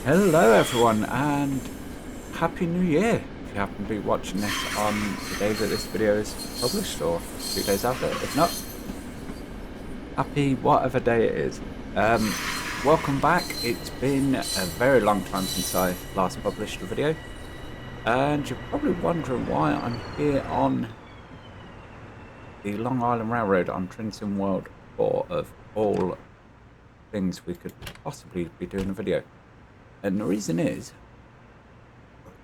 Hello everyone and Happy New Year if you happen to be watching this on the day that this video is published or 2 days after. If not, happy whatever day it is. Welcome back. It's been a very long time since I last published a video and you're probably wondering why I'm here on the Long Island Railroad on Trinson World 4 of all things we could possibly be doing a video. And the reason is,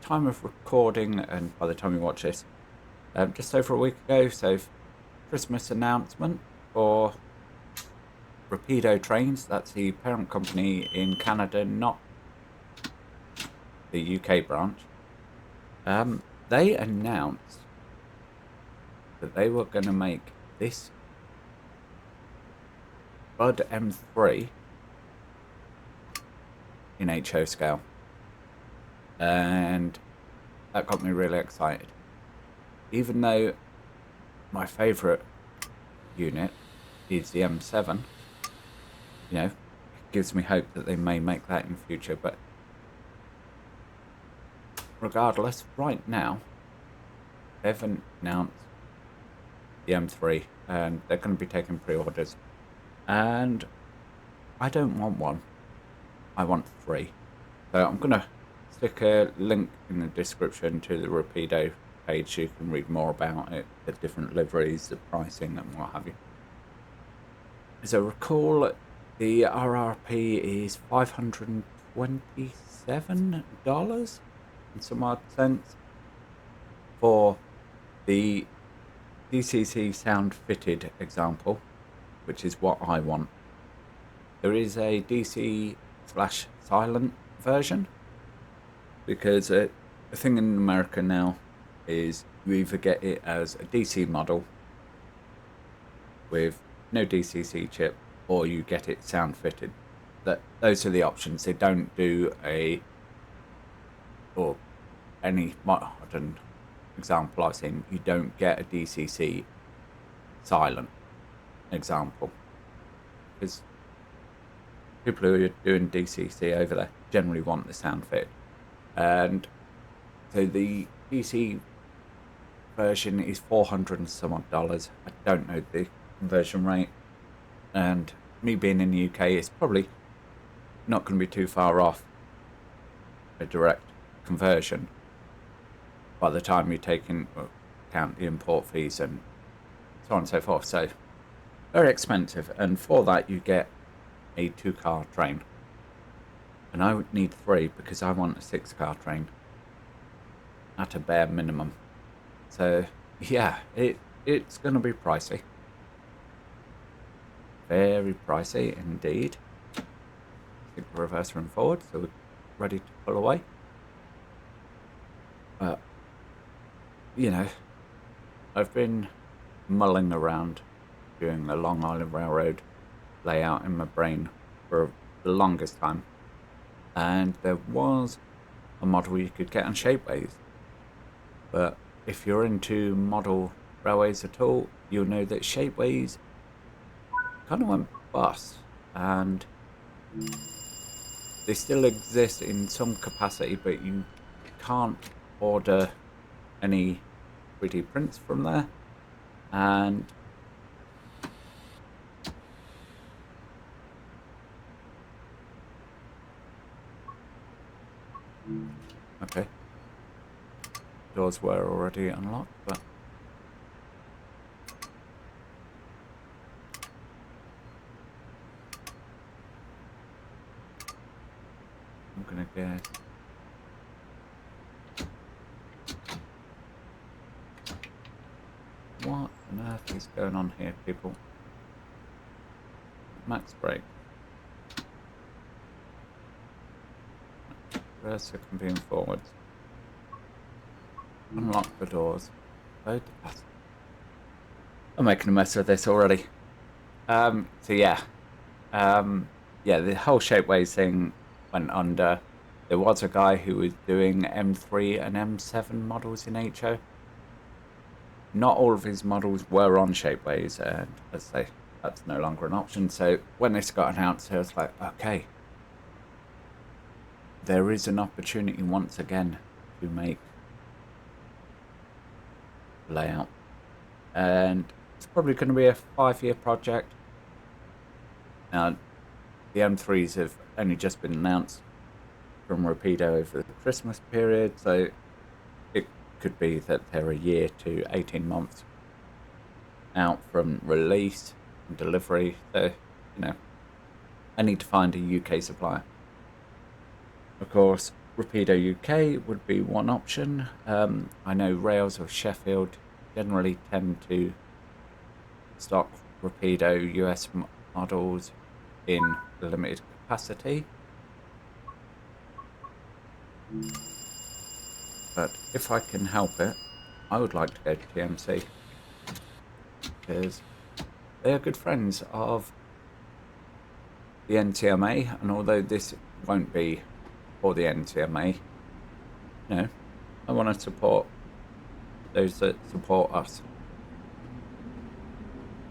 time of recording, and by the time you watch this, just over a week ago, so Christmas announcement for Rapido Trains, that's the parent company in Canada, not the UK branch. They announced that they were going to make this Bud M3 in HO scale, and that got me really excited, even though my favorite unit is the M7. You know, it gives me hope that they may make that in future, but regardless, right now they've announced the M3 and they're going to be taking pre-orders, and I don't want one, I want 3. So I'm going to stick a link in the description to the Rapido page so you can read more about it, the different liveries, the pricing and what have you. As I recall, the RRP is $527 in some odd sense for the DCC sound fitted example, which is what I want. There is a DC/silent version, because the thing in America now is you either get it as a DC model with no DCC chip, or you get it sound fitted. Those are the options. They don't do or any modern example I've seen, you don't get a DCC silent example, because people who are doing DCC over there generally want the sound fit. And so the DC version is $400 and some odd. I don't know the conversion rate, and me being in the UK, it's probably not going to be too far off a direct conversion by the time you take into account the import fees and so on and so forth. So very expensive, and for that you get a 2-car train, and I would need 3 because I want a 6-car train at a bare minimum. So yeah, it's going to be pricey, very pricey indeed. Stick the reverser and forward so we're ready to pull away. But you know, I've been mulling around doing the Long Island Railroad layout in my brain for the longest time, and there was a model you could get on Shapeways, but if you're into model railways at all, you'll know that Shapeways kind of went bust, and they still exist in some capacity, but you can't order any 3D prints from there. And okay, doors were already unlocked, but I'm gonna guess what on earth is going on here, people. Max brake. Reverse convene forwards. Unlock the doors. Load the pass. I'm making a mess of this already. So yeah. Yeah, the whole Shapeways thing went under. There was a guy who was doing M3 and M7 models in HO. Not all of his models were on Shapeways, and as I say, that's no longer an option. So when this got announced, I was like, okay, there is an opportunity once again to make layout, and it's probably going to be a 5-year project. Now, the M3s have only just been announced from Rapido over the Christmas period, so it could be that they're a year to 18 months out from release and delivery. So, I need to find a UK supplier. Of course, Rapido UK would be one option. I know Rails of Sheffield generally tend to stock Rapido US models in limited capacity. But if I can help it, I would like to go to TMC, because they are good friends of the NTMA, and although this won't be for the NTMA, I want to support those that support us.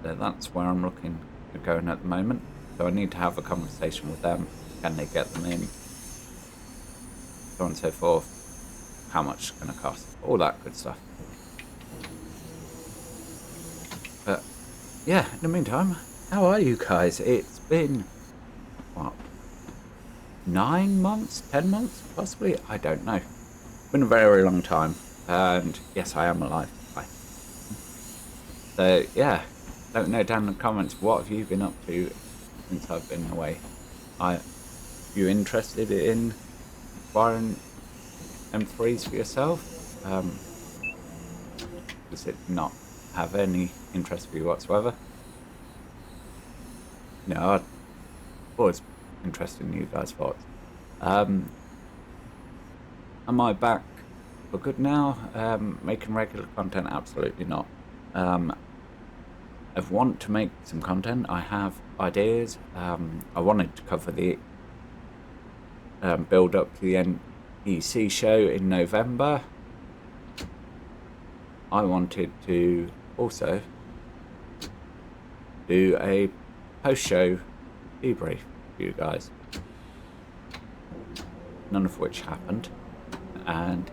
So that's where I'm looking at going at the moment. So I need to have a conversation with them. Can they get them in? So on and so forth. How much it's going to cost? All that good stuff. But yeah, in the meantime, how are you guys? It's been, what, 9 months, 10 months, possibly? I don't know. It's been a very long time. And yes, I am alive. Bye. So yeah, let me know down in the comments, what have you been up to since I've been away? Are you interested in acquiring M3s for yourself? Does it not have any interest for you whatsoever? No, I'm always interested in you guys' thoughts. Am I back for good now? Making regular content? Absolutely not. I want to make some content. I have ideas. I wanted to cover the build up to the NEC show in November. I wanted to also do a post-show debrief for you guys, none of which happened, and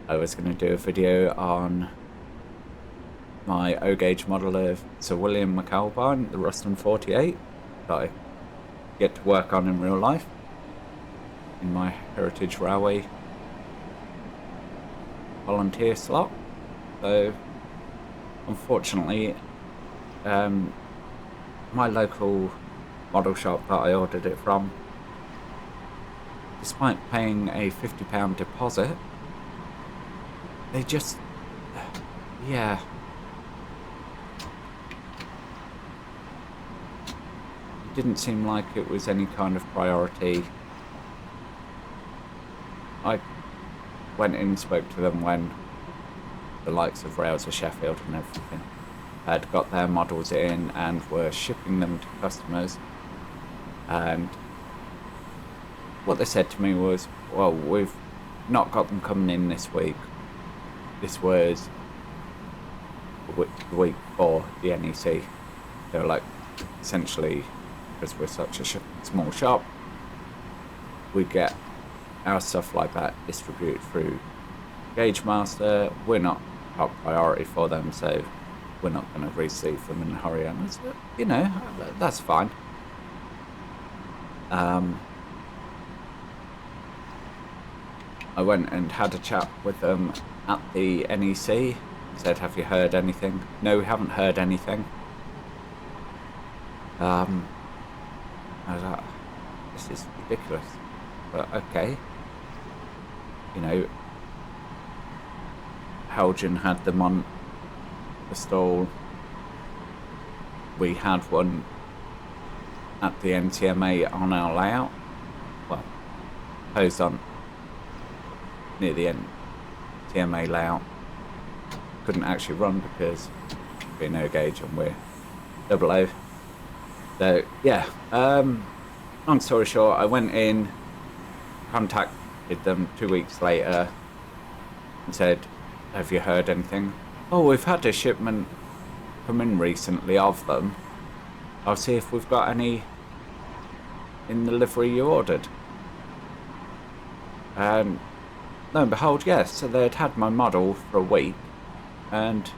I was going to do a video on my O-gauge model of Sir William McAlpine, the Ruston 48, that I get to work on in real life in my Heritage Railway volunteer slot. So unfortunately, my local model shop that I ordered it from, despite paying a £50 deposit, they just, yeah, it didn't seem like it was any kind of priority. I went in and spoke to them when the likes of Rails of Sheffield and everything had got their models in and were shipping them to customers, and what they said to me was, well, we've not got them coming in this week. This was the week before the NEC. They were like, essentially, because we're such a small shop, we get our stuff like that distributed through Gauge Master. We're not top priority for them, so we're not going to receive them in a hurry. And that's fine. I went and had a chat with them at the NEC. Said, have you heard anything? No, we haven't heard anything. I was like, this is ridiculous, but okay. Helgen had them on the stall. We had one at the NTMA on our layout. Well, posed on near the NTMA layout. Couldn't actually run because we're no gauge and we're double O. So yeah, long story short, I went in, contacted them 2 weeks later and said, have you heard anything? Oh, we've had a shipment come in recently of them. I'll see if we've got any in the livery you ordered. And lo and behold, yes, so they'd had my model for a week and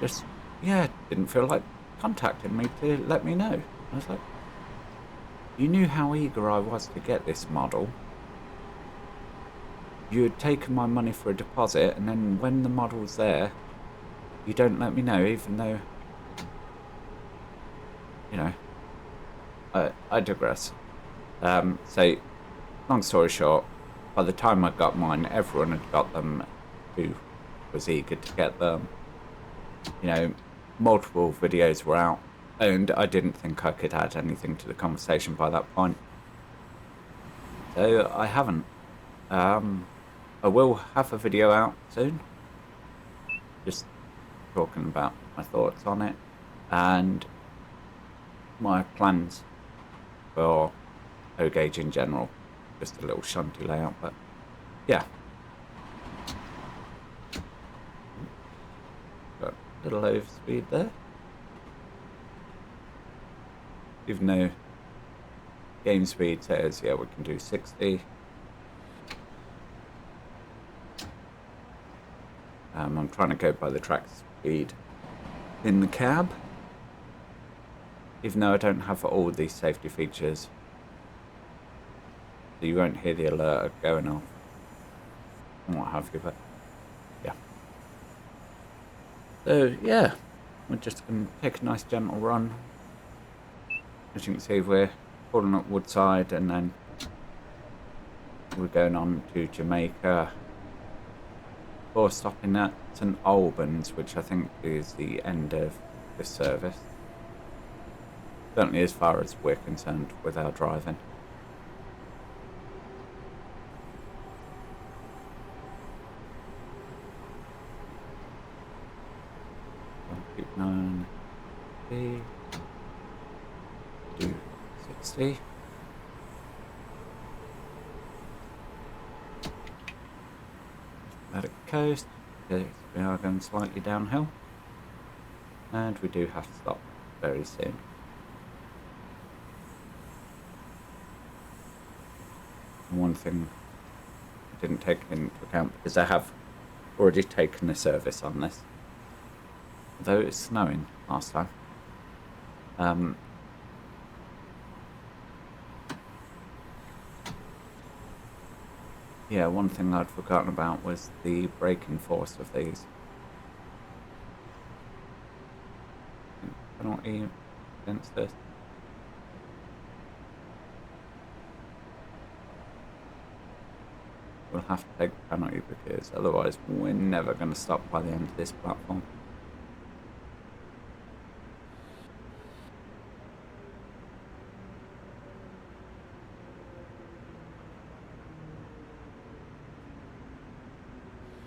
just, yeah, didn't feel like contacting me to let me know. I was like, you knew how eager I was to get this model. You had taken my money for a deposit, and then when the model's there, you don't let me know, even though, you know, I digress. So, long story short, by the time I got mine, everyone had got them who was eager to get them. You know, multiple videos were out, and I didn't think I could add anything to the conversation by that point. So I haven't. I will have a video out soon, just talking about my thoughts on it and my plans for O-Gauge in general. Just a little shunty layout, but yeah. Got a little overspeed there. Even though game speed says, yeah, we can do 60. I'm trying to go by the track speed in the cab, even though I don't have all these safety features, so you won't hear the alert going off and what have you, but yeah. So yeah, we're just going to take a nice gentle run. As you can see, we're pulling up Woodside and then we're going on to Jamaica before stopping at St Albans, which I think is the end of this service. Certainly as far as we're concerned with our driving. Keep 9 B, do 60. Let it coast, because we are going slightly downhill, and we do have to stop very soon. And one thing I didn't take into account, because I have already taken a service on this, although it's snowing last time. Yeah, one thing I'd forgotten about was the braking force of these. Penalty against this. We'll have to take the penalty because otherwise we're never going to stop by the end of this platform.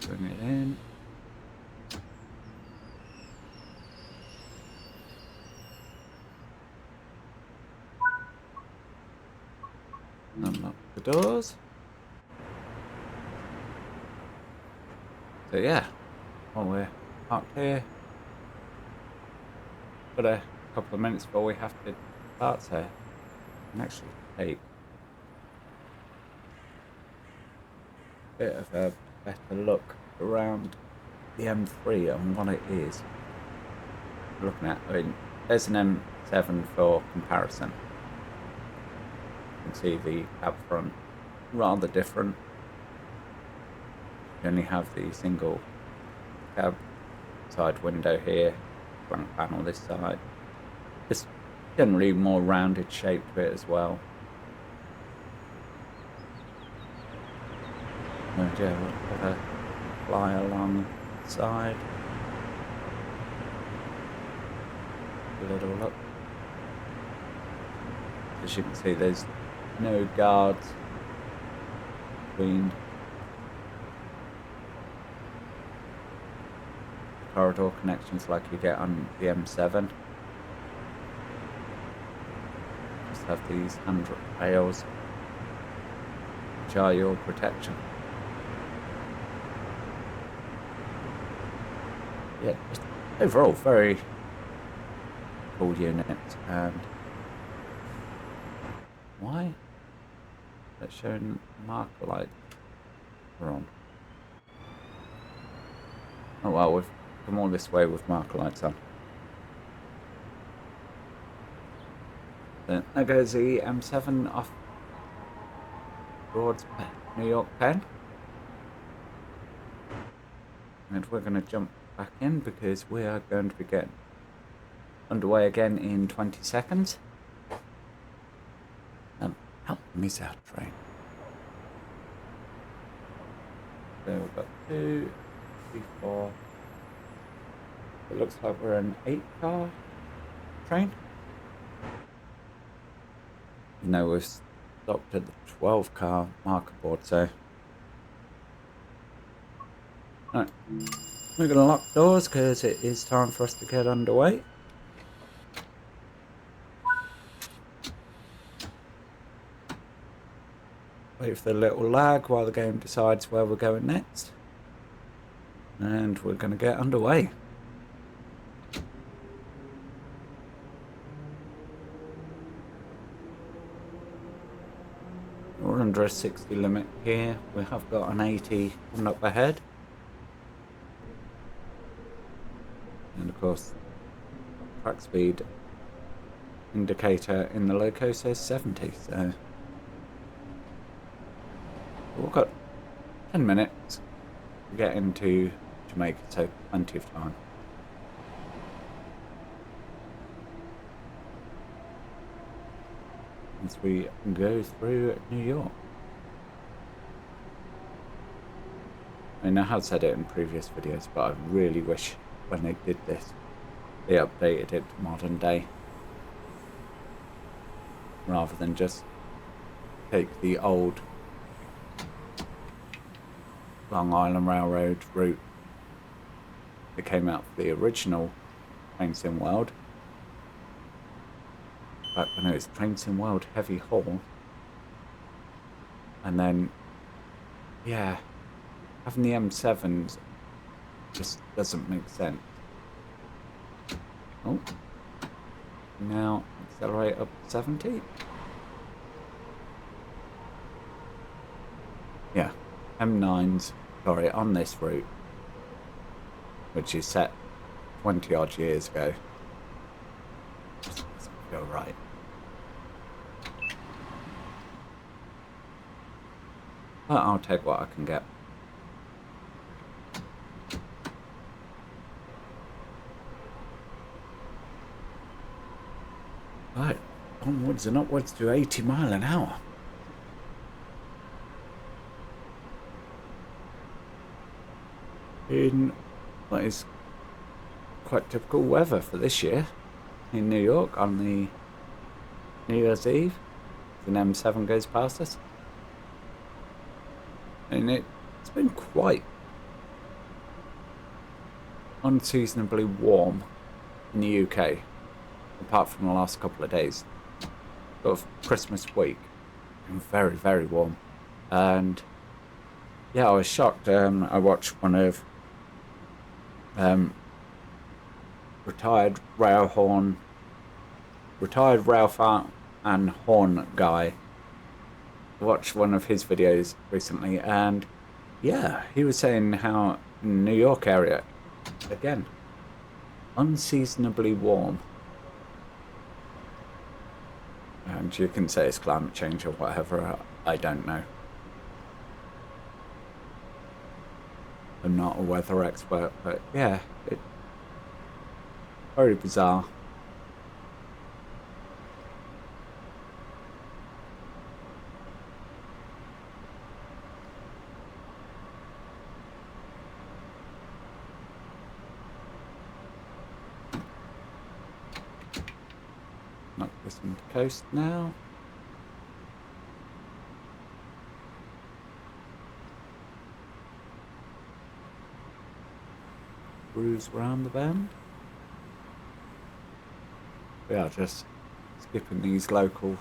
Bring it in. Unlock the doors. So yeah, while we're parked here, got a couple of minutes before we have to start here and actually take a bit of a better look around the M3 and what it is. Looking at, I mean, there's an M7 for comparison. You can see the cab front, rather different. You only have the single cab side window here, front panel this side. Just generally more rounded shape to it as well. And yeah, we'll have a fly along the side. A little look. As you can see, there's no guards between the corridor connections like you get on the M7. Just have these handrails, which are your protection. Yeah, just overall very cool unit. And why That's showing marker light. We're on. Oh well, we've come all this way with marker lights on. Then there goes the M7 off towards New York Penn. And we're going to jump back in because we are going to be getting underway again in 20 seconds. Help miss our train. So we've got 2, 3, 4. It looks like we're an 8-car train. No, we've stopped at the 12-car marker board, so. Alright, we're going to lock doors because it is time for us to get underway. Wait for the little lag while the game decides where we're going next. And we're going to get underway. We're under a 60 limit here. We have got an 80 coming up ahead. And of course, track speed indicator in the loco says 70, so we've got 10 minutes to get into Jamaica, so plenty of time. As we go through New York. I mean, I have said it in previous videos, but I really wish when they did this, they updated it to modern day. Rather than just take the old Long Island Railroad route that came out of the original TrainswithNick, back when it was TrainswithNick Heavy Haul, and then, yeah, having the M7s just doesn't make sense. Oh, now accelerate up to 70. Yeah, M9s, sorry, on this route, which is set 20 odd years ago, just doesn't feel right. But I'll take what I can get. Right, onwards and upwards to 80 mile an hour. In what is quite typical weather for this year in New York on the New Year's Eve. An M7 goes past us. And it's been quite unseasonably warm in the UK, apart from the last couple of days. Sort of Christmas week, been very, very warm. And yeah, I was shocked. I watched one of retired rail and horn guy. I watched one of his videos recently, and yeah, he was saying how in New York area, again, unseasonably warm. And you can say it's climate change or whatever, I don't know. I'm not a weather expert, but yeah, it's very bizarre. Not listening to coast now. Cruise around the bend. We are just skipping these local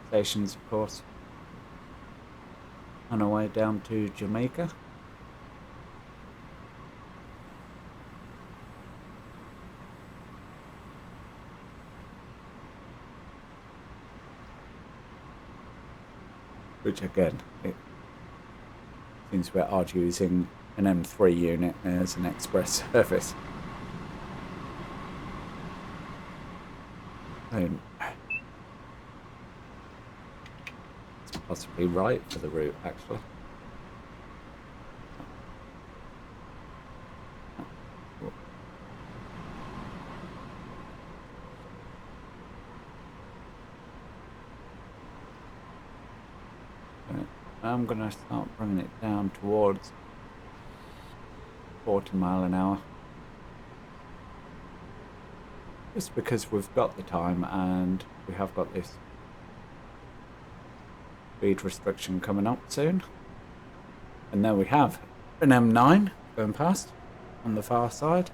stations, of course, on our way down to Jamaica. which again, it seems a bit odd using an M3 unit as an express service. And it's possibly right for the route, actually. I'm going to start bringing it down towards 40 mile an hour. Just because we've got the time and we have got this speed restriction coming up soon. And there we have an M9 going past on the far side.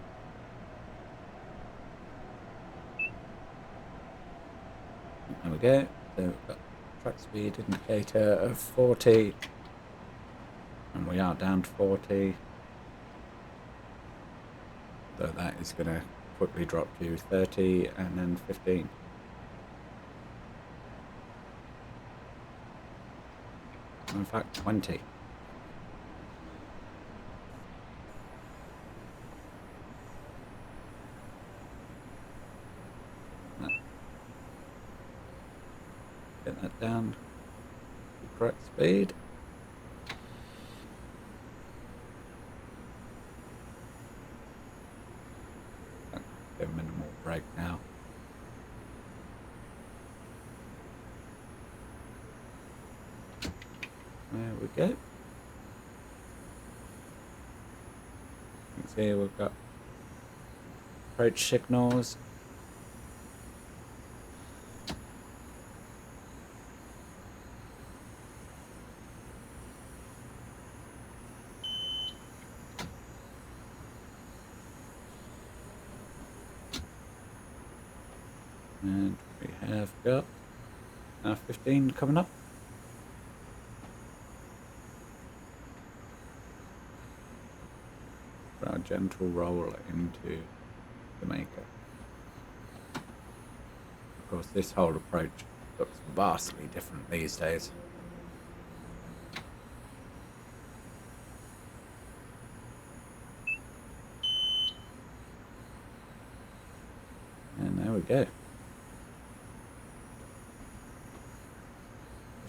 There we go. So we've got track speed indicator of 40, and we are down to 40, so that is going to quickly drop to 30 and then 15. In fact, 20. Get that down to the correct speed. A minimal brake now. There we go. You can see we've got approach signals. And we have got our 15 coming up. For our gentle roll into Jamaica. Of course, this whole approach looks vastly different these days. And there we go.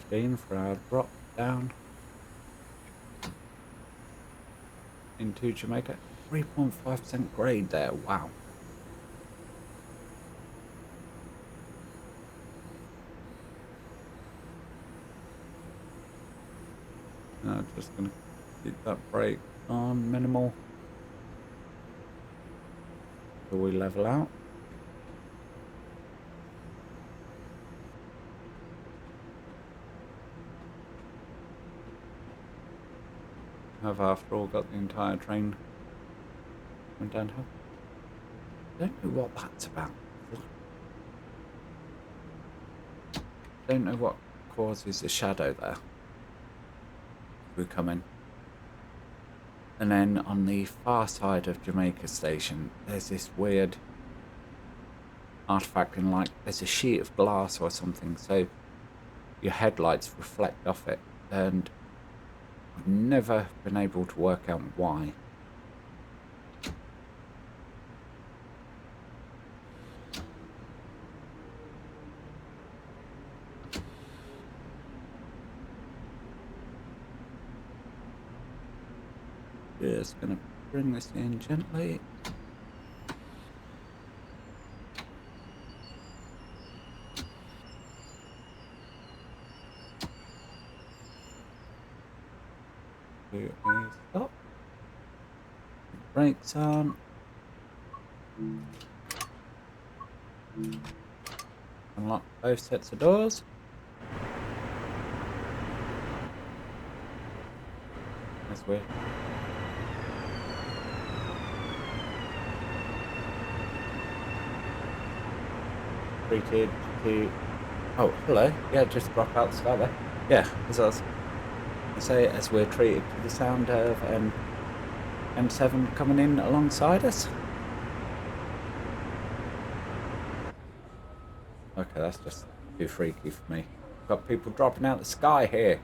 15 for our drop down into Jamaica. 3.5% grade there, wow. Now just gonna keep that brake on minimal till we level out. Have after all got the entire train going downhill. Don't know what that's about. Don't know what causes the shadow there. We come in. And then on the far side of Jamaica Station, there's this weird artifact in, like, there's a sheet of glass or something, so your headlights reflect off it, and I've never been able to work out why. Just gonna bring this in gently. Do a stop. Brakes on. Unlock both sets of doors. That's weird. Treated to. Oh, hello. Yeah, just drop out the sky there. Yeah, as I was say, as we're treated to the sound of M7 coming in alongside us. Okay, that's just too freaky for me. Got people dropping out the sky here.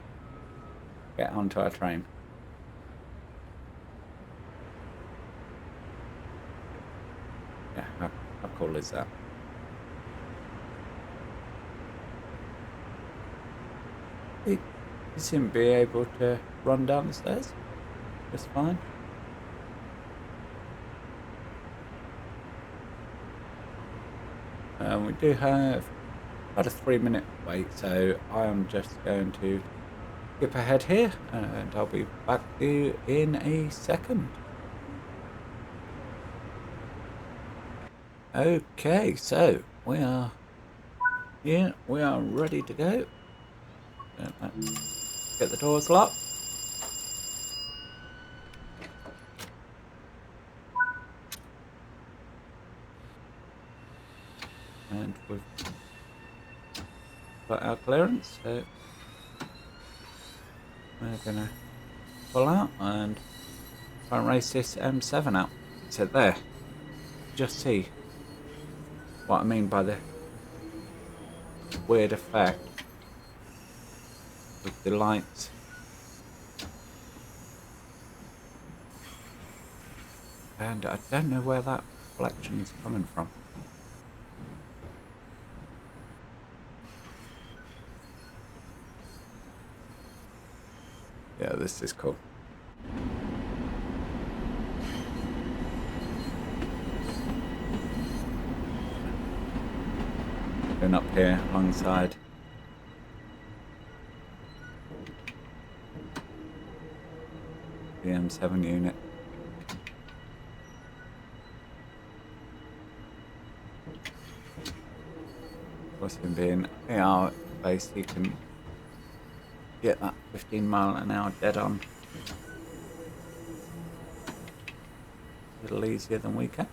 get onto our train. Yeah, how cool is that? You seem to be able to run down the stairs just fine. We do have about a 3-minute wait, so I am just going to skip ahead here and I'll be back to you in a second. Okay, so we are here, we are ready to go. Let's get the doors locked. And we've got our clearance, so we're gonna pull out and try and race this M7 out. So there, just see what I mean by the weird effect with the lights. And I don't know where that reflection is coming from. Yeah, this is cool. Going up here alongside the M7 unit. What's him being AR based, he can get that 15 mile an hour dead on a little easier than we can.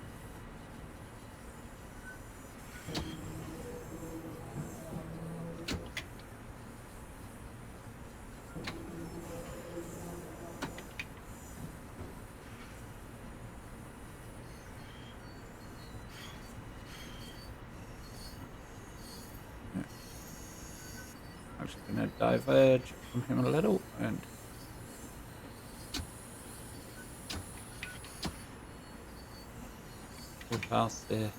Actually going to diverge from him a little and go past the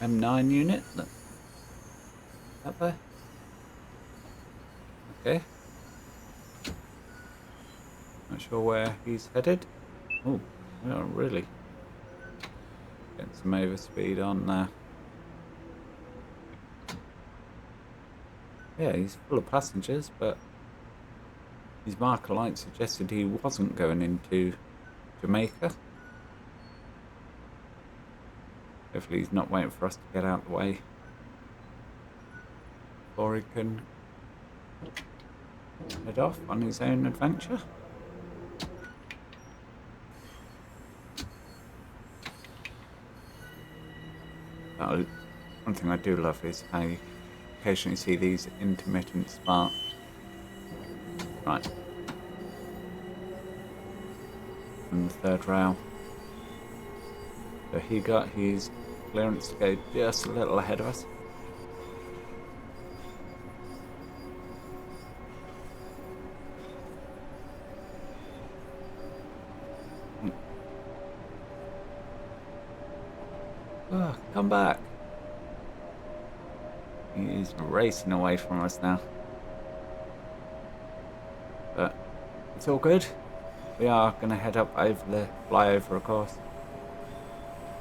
M9 unit. Look, that there. Okay. Not sure where he's headed. Oh, we are really getting some overspeed on there. Yeah, he's full of passengers, but his marker light suggested he wasn't going into Jamaica. Hopefully he's not waiting for us to get out of the way before he can head off on his own adventure. One thing I do love is how you occasionally see these intermittent sparks. Right. And the third rail. So he got his clearance to go just a little ahead of us. Oh, come back. He's racing away from us now. But it's all good. We are going to head up over the flyover, of course.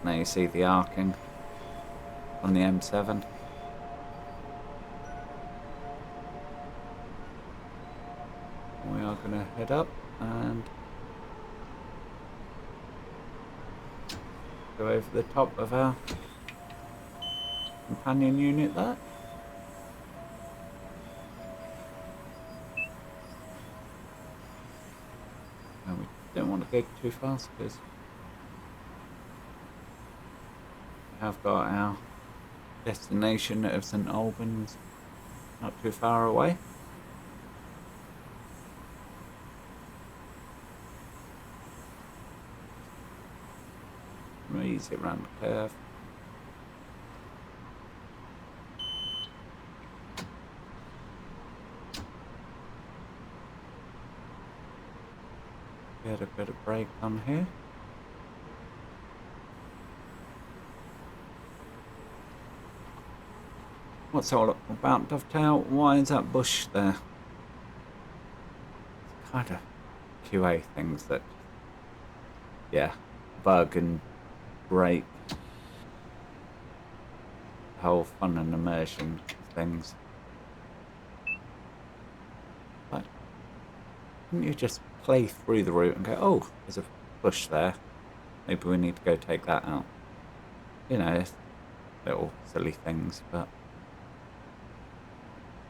Now you see the arcing on the M7. We are going to head up and go over the top of our companion unit there. And we don't want to go too fast because we have got our destination of St Albans not too far away. Ease it round the curve. get a bit of brake on here. What's all about, Dovetail? Why is that bush there? It's kind of QA things that, yeah, bug and break. Whole fun and immersion things. But couldn't you just play through the route and go, oh, there's a bush there. Maybe we need to go take that out. You know, little silly things, but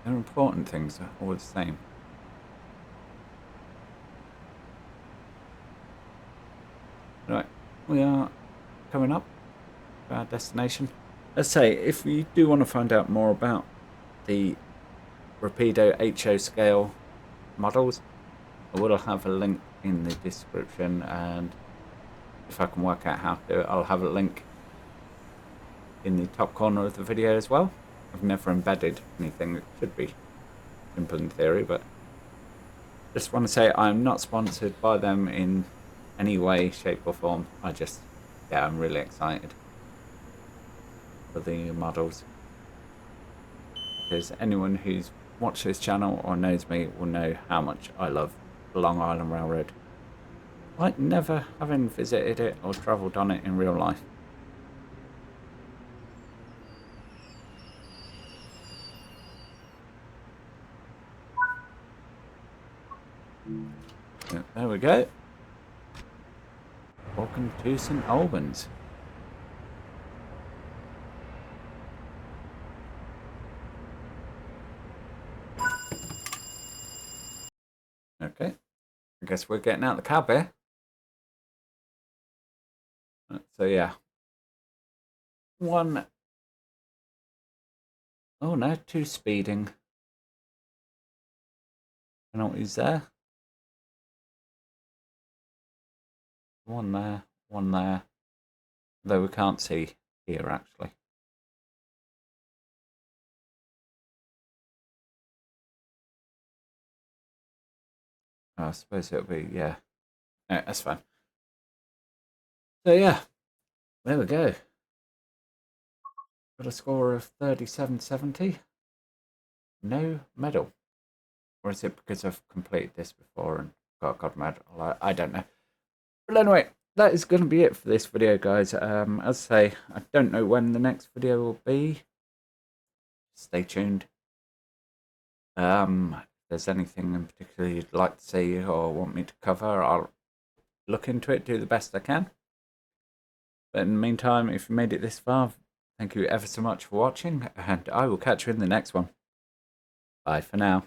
they're important things, they're all the same. Right, we are coming up to our destination. Let's say, if you do want to find out more about the Rapido HO scale models, I will have a link in the description, and if I can work out how to do it, I'll have a link in the top corner of the video as well. I've never embedded anything. That should be simple in theory, but just want to say I'm not sponsored by them in any way, shape or form. I'm really excited for the models, because anyone who's watched this channel or knows me will know how much I love the Long Island Railroad, like never having visited it or travelled on it in real life. There we go. Welcome to St Albans. Okay, I guess we're getting out the cab here. So yeah, one. Oh no, two speeding. Penalties there. One there, one there. Though we can't see here actually. I suppose it'll be, yeah. No, that's fine. So yeah, there we go. Got a score of 3770. No medal. Or is it because I've completed this before and got a god medal? I don't know. But anyway, that is going to be it for this video, guys. As I say, I don't know when the next video will be. Stay tuned. If there's anything in particular you'd like to see or want me to cover, I'll look into it, do the best I can. But in the meantime, if you made it this far, thank you ever so much for watching, and I will catch you in the next one. Bye for now.